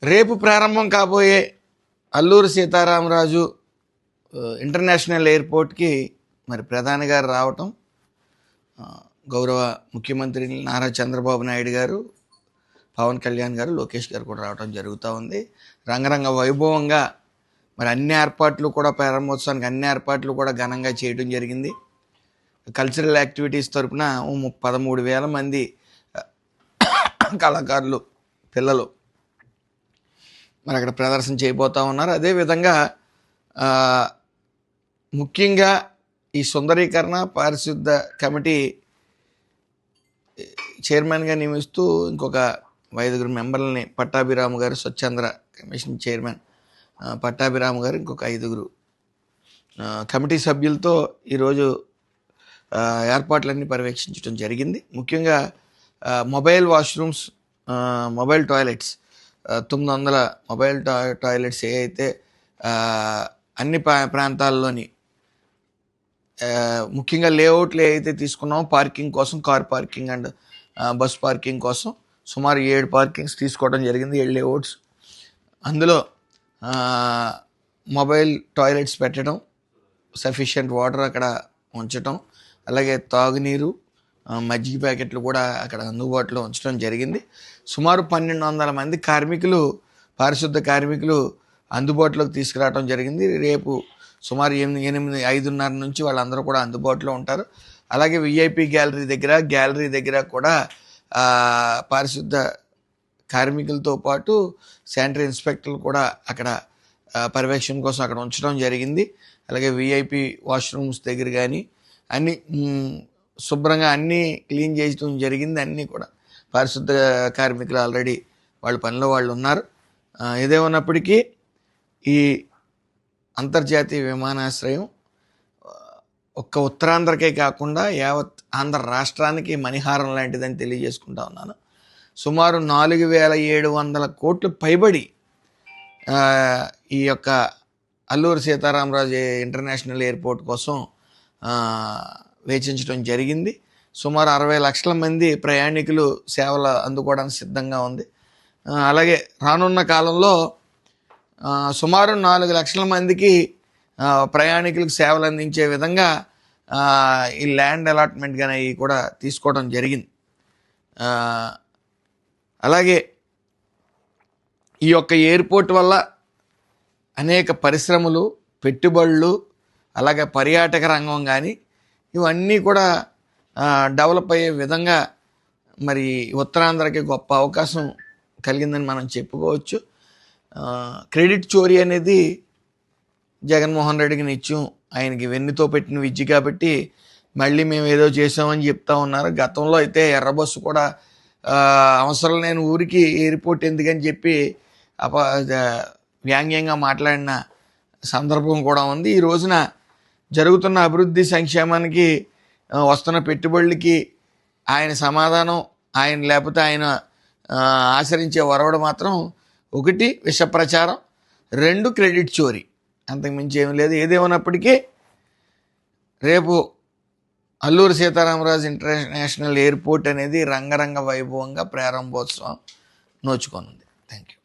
రేపు ప్రారంభం కాబోయే అల్లూరి సీతారామరాజు ఇంటర్నేషనల్ ఎయిర్పోర్ట్కి మరి ప్రధాని గారు రావటం, గౌరవ ముఖ్యమంత్రి నారా చంద్రబాబు నాయుడు గారు, పవన్ కళ్యాణ్ గారు, లోకేష్ గారు కూడా రావడం జరుగుతూ ఉంది. రంగరంగ వైభవంగా మరి అన్ని ఏర్పాట్లు కూడా, ప్రారంభోత్సవానికి అన్ని ఏర్పాట్లు కూడా ఘనంగా చేయడం జరిగింది. కల్చరల్ యాక్టివిటీస్ తరఫున 13,000 మంది కళాకారులు, పిల్లలు మరి అక్కడ ప్రదర్శన చేయబోతూ ఉన్నారు. అదేవిధంగా ముఖ్యంగా ఈ సుందరీకరణ పారిశుద్ధ కమిటీ చైర్మన్గా నియమిస్తూ ఇంకొక 5 మెంబర్లని పట్టాభిరాము గారు, స్వచ్ఛంద్ర కమిషన్ చైర్మన్ పట్టాభిరాము గారు, ఇంకొక 5 కమిటీ సభ్యులతో ఈరోజు ఏర్పాట్లన్నీ పర్యవేక్షించడం జరిగింది. ముఖ్యంగా mobile washrooms, mobile toilets, 900 mobile toilets ఏ అయితే అన్ని ప్రాంతాల్లోని ముఖ్యంగా లేఅవుట్లు ఏ అయితే తీసుకున్నామో పార్కింగ్ కోసం, car parking and bus parking కోసం సుమారు 7 పార్కింగ్స్ తీసుకోవడం జరిగింది, 7 లేఅవుట్స్. అందులో మొబైల్ టాయిలెట్స్ పెట్టడం, సఫిషియెంట్ వాటర్ అక్కడ ఉంచటం, అలాగే తాగునీరు, మజ్జిగ ప్యాకెట్లు కూడా అక్కడ అందుబాటులో ఉంచడం జరిగింది. సుమారు 1,200 మంది కార్మికులు, పారిశుద్ధ కార్మికులు అందుబాటులోకి తీసుకురావడం జరిగింది. రేపు సుమారు 5:30 నుంచి వాళ్ళందరూ కూడా అందుబాటులో ఉంటారు. అలాగే విఐపి గ్యాలరీ దగ్గర కూడా పారిశుద్ధ కార్మికులతో పాటు శానిటరీ ఇన్స్పెక్టర్లు కూడా అక్కడ పర్యవేక్షణ కోసం అక్కడ ఉంచడం జరిగింది. అలాగే విఐపి వాష్రూమ్స్ దగ్గర కానీ అన్నీ శుభ్రంగా అన్నీ క్లీన్ చేయడం జరిగింది. అన్నీ కూడా పారిశుద్ధ కార్మికులు ఆల్రెడీ వాళ్ళ పనిలో వాళ్ళు ఉన్నారు. ఏదేమన్నప్పటికీ ఈ అంతర్జాతీయ విమానాశ్రయం ఒక్క ఉత్తరాంధ్రకే కాకుండా యావత్ ఆంధ్ర రాష్ట్రానికి మణిహారం లాంటిదని తెలియజేసుకుంటా ఉన్నాను. సుమారు 4,700 కోట్లు పైబడి ఈ యొక్క అల్లూరి సీతారామరాజు ఇంటర్నేషనల్ ఎయిర్పోర్ట్ కోసం వేచించడం జరిగింది. సుమారు 60 లక్షల మంది ప్రయాణికులు సేవలు అందుకోవడానికి సిద్ధంగా ఉంది. అలాగే రానున్న కాలంలో సుమారు 4 లక్షల మందికి ప్రయాణికులకు సేవలు అందించే విధంగా ఈ ల్యాండ్ అలాట్మెంట్ కానీ కూడా తీసుకోవడం జరిగింది. అలాగే ఈ యొక్క ఎయిర్పోర్ట్ వల్ల అనేక పరిశ్రమలు, పెట్టుబడులు, అలాగే పర్యాటక రంగం కానీ ఇవన్నీ కూడా డెవలప్ అయ్యే విధంగా మరి ఉత్తరాంధ్రకి గొప్ప అవకాశం కలిగిందని మనం చెప్పుకోవచ్చు. క్రెడిట్ చోరీ అనేది జగన్మోహన్ రెడ్డికి నిత్యం ఆయనకి వెన్నుతో పెట్టిన విద్య కాబట్టి మళ్ళీ మేము ఏదో చేసామని చెప్తా ఉన్నారు. గతంలో అయితే ఎర్రబస్సు కూడా అవసరం లేని ఊరికి ఎయిర్పోర్ట్ ఎందుకని చెప్పి వ్యాంగ్యంగా మాట్లాడిన సందర్భం కూడా ఉంది. ఈ రోజున జరుగుతున్న అభివృద్ధి సంక్షేమానికి వస్తున్న పెట్టుబడులకి ఆయన సమాధానం, ఆయన లేకపోతే ఆయన ఆచరించే వరవడు మాత్రం 1 విష ప్రచారం, 2 క్రెడిట్ చోరీ, అంతకుమించి ఏమీ లేదు. ఏదేమన్నప్పటికీ రేపు అల్లూరి సీతారామరాజు ఇంటర్నేషనల్ ఎయిర్పోర్ట్ అనేది రంగరంగ వైభవంగా ప్రారంభోత్సవం నోచుకోనుంది. Thank you.